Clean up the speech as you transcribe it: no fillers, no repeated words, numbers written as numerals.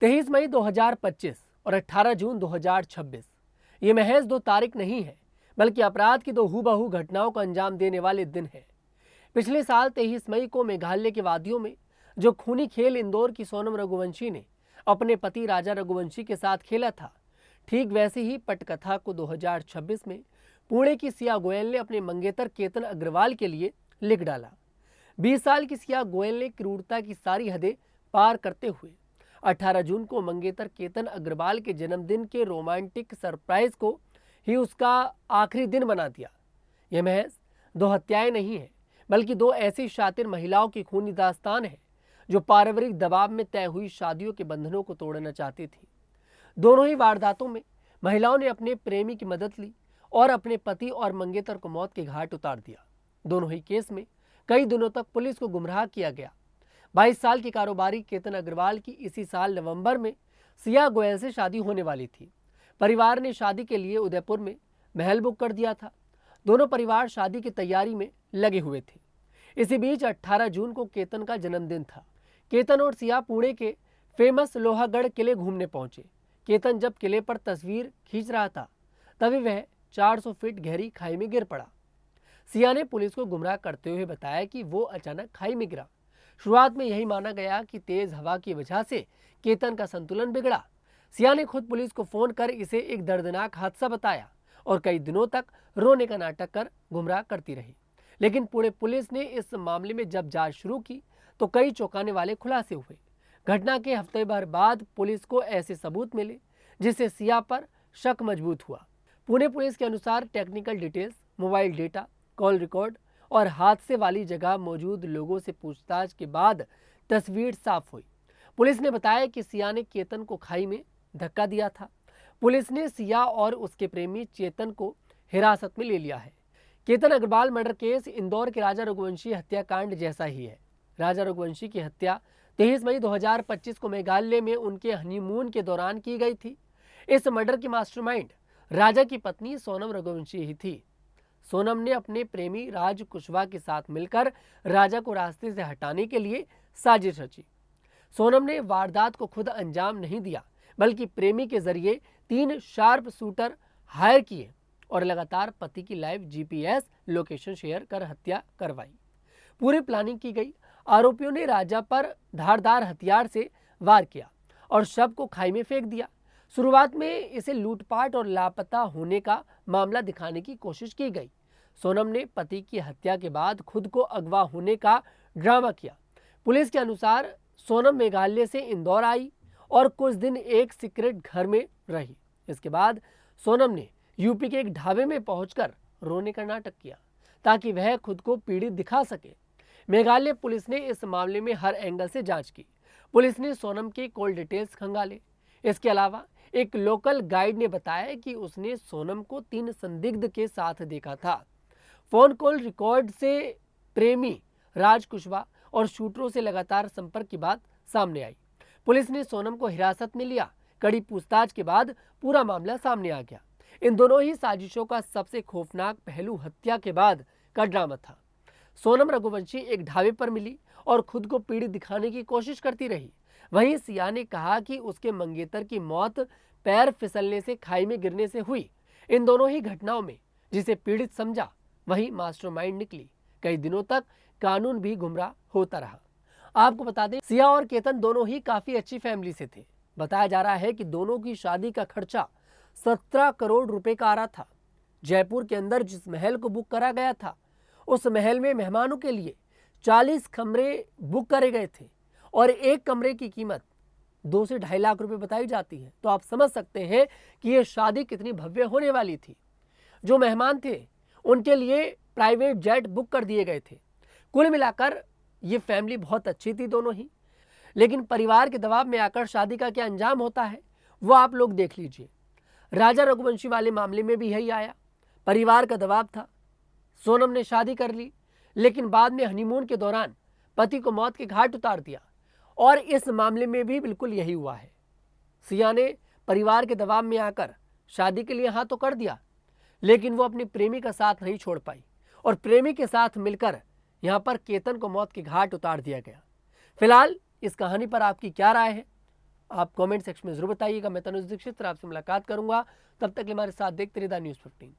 23 मई 2025 और 18 जून 2026 ये महज दो तारीख नहीं है, बल्कि अपराध की दो हूबहू घटनाओं को अंजाम देने वाले दिन है। पिछले साल 23 मई को मेघालय के वादियों में जो खूनी खेल इंदौर की सोनम रघुवंशी ने अपने पति राजा रघुवंशी के साथ खेला था, ठीक वैसे ही पटकथा को 2026 में पुणे की सिया गोयल ने अपने मंगेतर केतन अग्रवाल के लिए लिख डाला। 20 साल की सिया गोयल ने क्रूरता की सारी हदें पार करते हुए 18 जून को मंगेतर केतन अग्रवाल के जन्मदिन के रोमांटिक सरप्राइज को ही उसका आखिरी दिन बना दिया। यह महज दो हत्याएं नहीं है, बल्कि दो ऐसी शातिर महिलाओं की खूनी दास्तान है जो पारिवारिक दबाव में तय हुई शादियों के बंधनों को तोड़ना चाहती थी। दोनों ही वारदातों में महिलाओं ने अपने प्रेमी की मदद ली और अपने पति और मंगेतर को मौत के घाट उतार दिया। दोनों ही केस में कई दिनों तक पुलिस को गुमराह किया गया। 22 साल की कारोबारी केतन अग्रवाल की इसी साल नवंबर में सिया गोयल से शादी होने वाली थी। परिवार ने शादी के लिए उदयपुर में महल बुक कर दिया था। दोनों परिवार शादी की तैयारी में लगे हुए थे। इसी बीच 18 जून को केतन का जन्मदिन था। केतन और सिया पुणे के फेमस लोहागढ़ किले घूमने पहुंचे। केतन जब किले पर तस्वीर खींच रहा था, तभी वह 400 फीट गहरी खाई में गिर पड़ा। सिया ने पुलिस को गुमराह करते हुए बताया कि वो अचानक खाई में गिरा। शुरुआत में यही माना गया कि तेज हवा की वजह से केतन का संतुलन बिगड़ा। सिया ने खुद पुलिस को फोन कर इसे एक दर्दनाक हादसा बताया और कई दिनों तक रोने का नाटक कर गुमराह करती रही। लेकिन पुणे पुलिस ने इस मामले में जब जांच शुरू की तो कई चौंकाने वाले खुलासे हुए। घटना के हफ्ते भर बाद पुलिस को ऐसे सबूत मिले जिससे सिया पर शक मजबूत हुआ। पुणे पुलिस के अनुसार technical details, mobile data, call record और हादसे वाली जगह मौजूद लोगों से पूछताछ के बाद तस्वीर साफ हुई। पुलिस ने बताया कि सिया ने केतन को खाई में धक्का दिया था। पुलिस ने सिया और उसके प्रेमी चेतन को हिरासत में ले लिया है। केतन अग्रवाल मर्डर केस इंदौर के राजा रघुवंशी हत्याकांड जैसा ही है। राजा रघुवंशी की हत्या 23 मई 2025 को मेघालय में उनके हनीमून के दौरान की गई थी। इस मर्डर की मास्टरमाइंड राजा की पत्नी सोनम रघुवंशी ही थी। सोनम ने अपने प्रेमी राज कुशवाहा के साथ मिलकर राजा को रास्ते से हटाने के लिए साजिश रची। सोनम ने वारदात को खुद अंजाम नहीं दिया, बल्कि प्रेमी के जरिए 3 शार्प शूटर हायर किए और लगातार पति की लाइव जीपीएस लोकेशन शेयर कर हत्या करवाई। पूरी प्लानिंग की गई। आरोपियों ने राजा पर धारदार हथियार से वार किया और शव को खाई में फेंक दिया। शुरुआत में इसे लूटपाट और लापता होने का मामला दिखाने की कोशिश की गई। सोनम ने पति की हत्या के बाद खुद को अगवा होने का ड्रामा किया। पुलिस के अनुसार सोनम मेघालय से इंदौर आई और कुछ दिन एक सीक्रेट घर में रही। इसके बाद सोनम ने यूपी के एक ढाबे में पहुंचकर रोने का नाटक किया ताकि वह खुद को पीड़ित दिखा सके। मेघालय पुलिस ने इस मामले में हर एंगल से जांच की। पुलिस ने सोनम के कॉल डिटेल्स खंगाले। इसके अलावा एक लोकल गाइड ने बताया कि उसने सोनम को 3 संदिग्ध के साथ देखा था। फोन कॉल रिकॉर्ड से प्रेमी राज कुशवाहा और शूटरों से लगातार संपर्क की बात सामने आई। पुलिस ने सोनम को हिरासत में लिया। कड़ी पूछताछ के बाद पूरा मामला सामने आ गया। इन दोनों ही साजिशों का सबसे खौफनाक पहलू हत्या के बाद का ड्रामा था। सोनम रघुवंशी एक ढाबे पर मिली और खुद को पीड़ित दिखाने की कोशिश करती रही। वहीं सिया ने कहा कि उसके मंगेतर की मौत पैर फिसलने से खाई में गिरने से हुई। इन दोनों ही घटनाओं में जिसे पीड़ित समझा वही मास्टरमाइंड निकली। कई दिनों तक कानून भी गुमराह होता रहा। आपको बता दें, सिया और केतन दोनों ही काफी अच्छी फैमिली से थे। बताया जा रहा है कि दोनों की शादी का खर्चा 17 करोड़ रुपए का आ रहा था। जयपुर के अंदर जिस महल को बुक करा गया था, उस महल में मेहमानों के लिए 40 कमरे बुक करे गए थे और एक कमरे की कीमत 2 से 2.5 लाख रुपए बताई जाती है। तो आप समझ सकते हैं कि यह शादी कितनी भव्य होने वाली थी। जो मेहमान थे उनके लिए प्राइवेट जेट बुक कर दिए गए थे। कुल मिलाकर ये फैमिली बहुत अच्छी थी दोनों ही। लेकिन परिवार के दबाव में आकर शादी का क्या अंजाम होता है वो आप लोग देख लीजिए। राजा रघुवंशी वाले मामले में भी यही आया। परिवार का दबाव था। सोनम ने शादी कर ली, लेकिन बाद में हनीमून के दौरान पति को मौत के घाट उतार दिया और इस मामले में भी बिल्कुल यही हुआ है। सिया ने परिवार के दबाव में आकर शादी के लिए हाँ तो कर दिया, लेकिन वो अपनी प्रेमी का साथ नहीं छोड़ पाई और प्रेमी के साथ मिलकर यहाँ पर केतन को मौत के घाट उतार दिया गया। फिलहाल इस कहानी पर आपकी क्या राय है, आप कमेंट सेक्शन में जरूर बताइएगा। मैं तनुज दीक्षित आपसे मुलाकात करूंगा, तब तक के लिए हमारे साथ देखते रहिए द न्यूज़ 15।